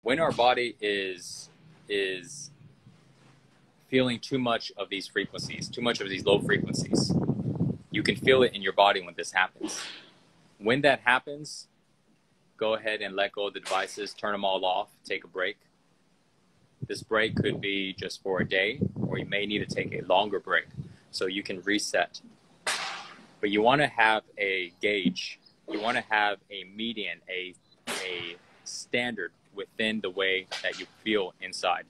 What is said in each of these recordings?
when our body is feeling too much of these frequencies, too much of these low frequencies, you can feel it in your body when this happens. When that happens, go ahead and let go of the devices, turn them all off, take a break. This break could be just for a day, or you may need to take a longer break so you can reset. But you want to have a gauge. You want to have a median, a standard within the way that you feel inside.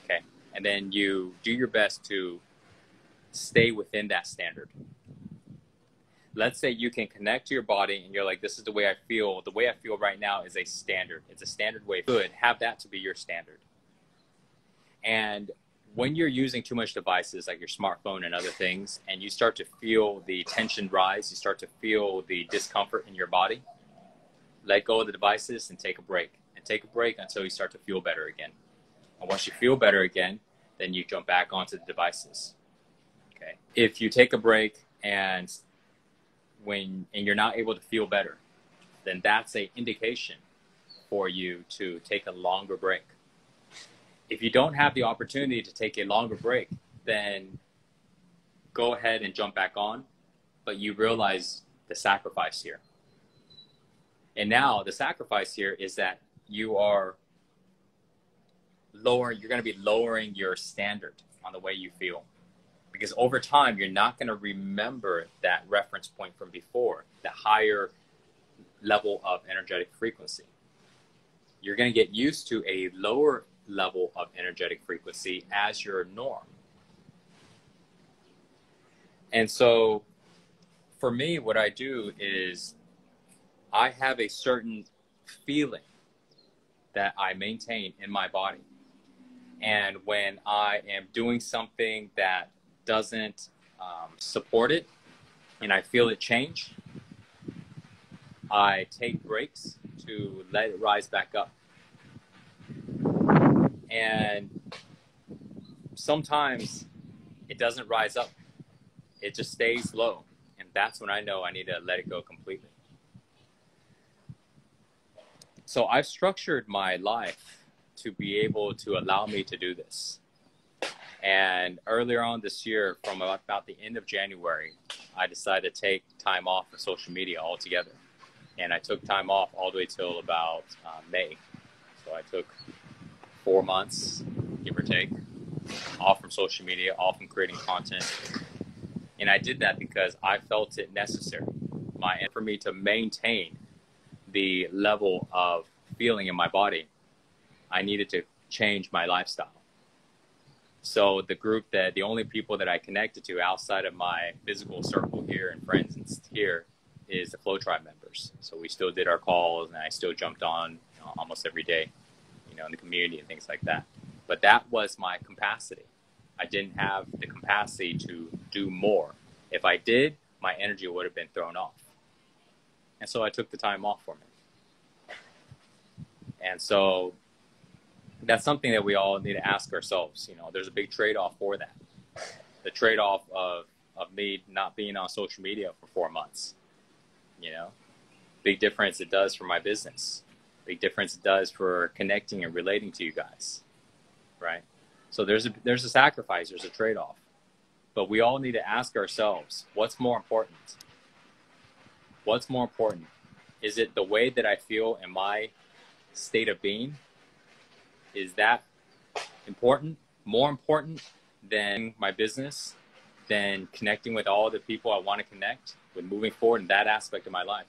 Okay? And then you do your best to stay within that standard. Let's say you can connect to your body and you're like, this is the way I feel. The way I feel right now is a standard. It's a standard way. Good. Have that to be your standard. And when you're using too much devices like your smartphone and other things, and you start to feel the tension rise, you start to feel the discomfort in your body, let go of the devices and take a break. And take a break until you start to feel better again. And once you feel better again, then you jump back onto the devices. Okay. If you take a break and you're not able to feel better, then that's an indication for you to take a longer break. If you don't have the opportunity to take a longer break, then go ahead and jump back on, but you realize the sacrifice here. And now the sacrifice here is that you're going to be lowering your standard on the way you feel. Because over time, you're not going to remember that reference point from before, the higher level of energetic frequency. You're going to get used to a lower level of energetic frequency as your norm. And so for me, what I do is I have a certain feeling that I maintain in my body. And when I am doing something that doesn't support it and I feel it change, I take breaks to let it rise back up. And sometimes it doesn't rise up. It just stays low. And that's when I know I need to let it go completely. So I've structured my life to be able to allow me to do this. And earlier on this year, from about the end of January, I decided to take time off of social media altogether. And I took time off all the way till about May. So I took 4 months, give or take, off from social media, off from creating content. And I did that because I felt it necessary for me to maintain the level of feeling in my body. I needed to change my lifestyle. So the only people that I connected to outside of my physical circle here and friends here is the Flow Tribe members. So we still did our calls, and I still jumped on almost every day, in the community and things like that. But that was my capacity. I didn't have the capacity to do more. If I did, my energy would have been thrown off. And so I took the time off for me. And so that's something that we all need to ask ourselves. There's a big trade-off for that. The trade-off of me not being on social media for 4 months. Big difference it does for my business. Big difference it does for connecting and relating to you guys, right? So there's a sacrifice, there's a trade-off. But we all need to ask ourselves, what's more important? What's more important? Is it the way that I feel in my state of being? Is that important? More important than my business? Than connecting with all the people I want to connect with, moving forward in that aspect of my life?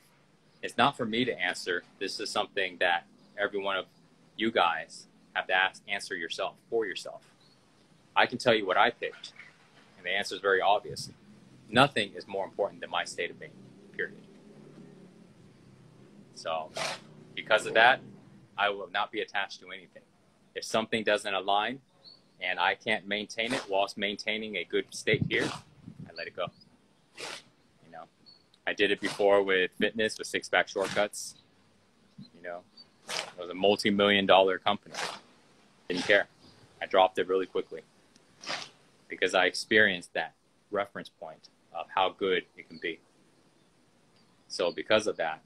It's not for me to answer. This is something that every one of you guys have to answer yourself, for yourself. I can tell you what I picked, and the answer is very obvious. Nothing is more important than my state of being, period. So because of that, I will not be attached to anything. If something doesn't align and I can't maintain it whilst maintaining a good state here, I let it go. I did it before with fitness, with six-pack shortcuts. It was a multi-million-dollar company. Didn't care. I dropped it really quickly because I experienced that reference point of how good it can be. So because of that,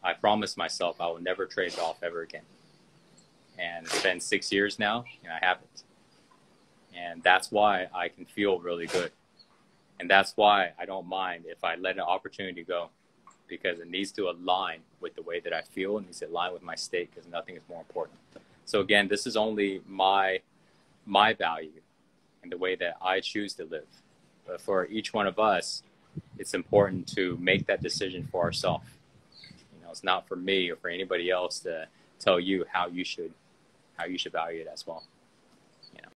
I promised myself I will never trade it off ever again. And it's been 6 years now, and I haven't. And that's why I can feel really good. And that's why I don't mind if I let an opportunity go, because it needs to align with the way that I feel. It needs to align with my state, because nothing is more important. So again, this is only my value and the way that I choose to live. But for each one of us, it's important to make that decision for ourselves. It's not for me or for anybody else to tell you how you should value it as well.